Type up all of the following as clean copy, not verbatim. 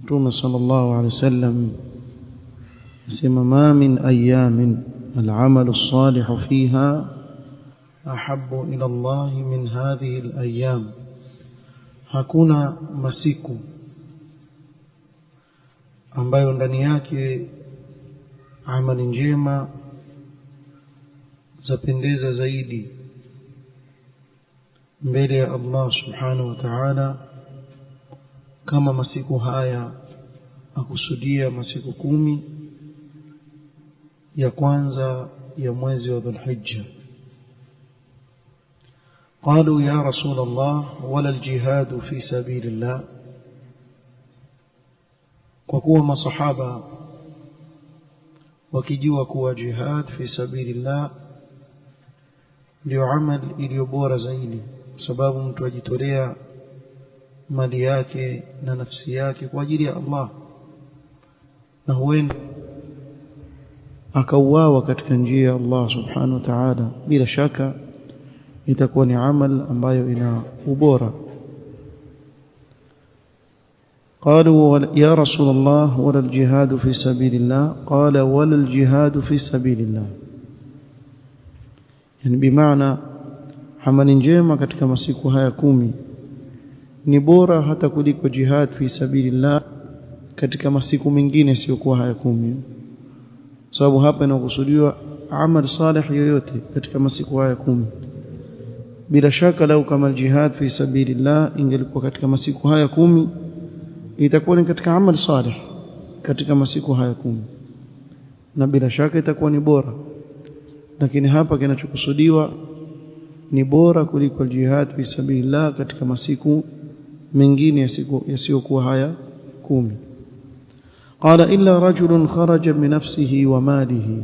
Mtume sallallahu alayhi wasallam asema ma min ayamin al-amalu as-salihu fiha ahabbu ila Allah min hadhihi al-ayyam, hakuna masiku ambayo ndani yake amali njema zapendeza zaidi mbele ya Allah subhanahu wa ta'ala kama masiku haya. Akusudia masiku 10 ya kwanza ya mwezi wa Dhulhijja. قالوا يا رسول الله ولا الجهاد في سبيل الله. kwa kuwa masahaba wakijua kuwa jihad fi sabilillah ndio amali iliyo bora zaidi, sababu mtu ajitolea mali yake na nafsi yake kwa ajili ya Allah, na huenda akauawa katika njia ya Allah subhanahu wa ta'ala, bila shaka itakuwa ni amal ambayo ina ubora. قالوا يا رسول الله ولا الجهاد في سبيل الله؟ قال ولا الجهاد في سبيل الله، yani bimaana amali njema katika masiku haya 10 ni bora hata kuliko jihad fi sabilillah katika masiku mengine sio kwa haya 10, sababu hapa inakusudiwa amal salih yoyote katika masiku haya 10. bila shaka lau kama jihad fi sabilillah ingelikuwa katika masiku haya 10 itakuwa ni katika amal salih katika masiku haya 10, na bila shaka itakuwa ni bora. Lakini hapa kinachokusudiwa ni bora kuliko jihad fi sabilillah katika masiku mengine yasiyokuwa haya 10. qala illa rajulun kharaja min nafsihi wa malihi,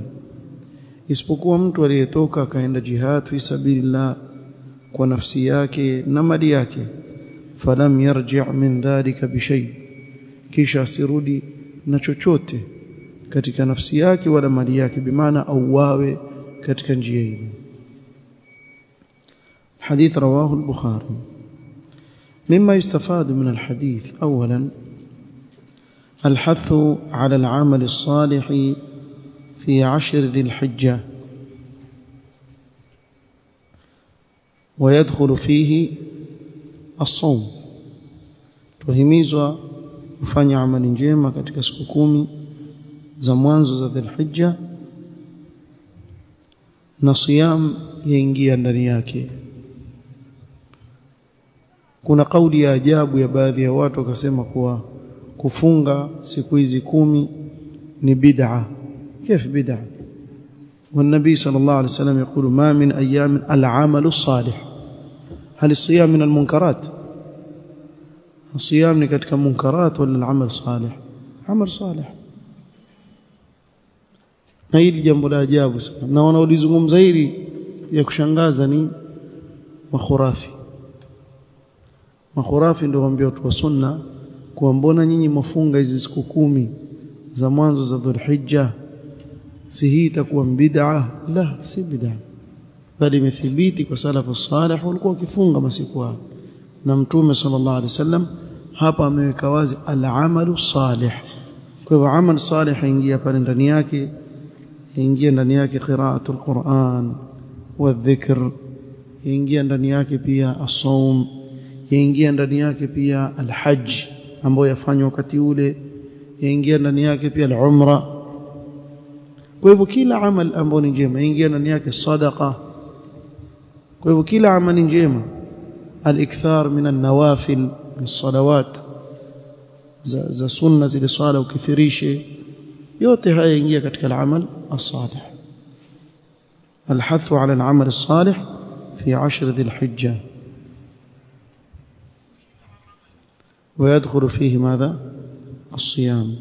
isipokuwa mtu aliyetoka akaenda jihad fi sabilillah kwa nafsi yake na mali yake, falam yarji' min dhalika bishay, kisha asirudi na chochote katika nafsi yake wala mali yake, bimaana auawe katika njia hii. حديث رواه البخاري. مما يستفاد من الحديث أولا الحث على العمل الصالح في 10 ذي الحجة، ويدخل فيه الصوم. tuhimizwa kufanya amali njema katika siku 10 za mwanzo za Dhulhijja, na siyam yaingia ndani yake. Kuna kauli ya ajabu ya baadhi ya watu wakasema kuwa kufunga siku hizi 10 ni bid'a. كيف بدعة؟ والنبي صلى الله عليه وسلم يقول ما من أيام العمل الصالح. هل الصيام من المنكرات؟ الصيام ni katika munkarat wala العمل صالح؟ عمل صالح. na hili jambo la ajabu sana, na wanaolizungumza hili ya kushangaza ni makhurafi. Makhurafi ndio waambia watu wa sunna kwa mbona nyinyi mfunga hizi siku 10 za mwanzo za Dhulhijja, si hii itakuwa bid'a? La, si bid'a, bali imethibiti kwa salafu salih walikuwa wakifunga masiku hayo, na Mtume sallallahu alaihi wasallam hapa ameweka wazi al-amalu salih. kwa hivyo amal salih ingia pale ndani yake, ingia ndani yake qira'atul Qur'an wa dhikr, ingia ndani yake pia as-sawm, ingia ndani yake pia al-hajj ambayo yafanywa wakati ule, ingia ndani yake pia al-umra. kwa hivyo kila amal ambayo ni njema ingia ndani yake sadaqa. kwa hivyo kila amali njema, al-ikthar min an-nawafil min salawat za sunna zile swala ukithirishe, yote haya ingia katika al-amal as-salih. الحث على العمل الصالح في 10 ذي الحجة، ويدخل فيه ماذا؟ الصيام.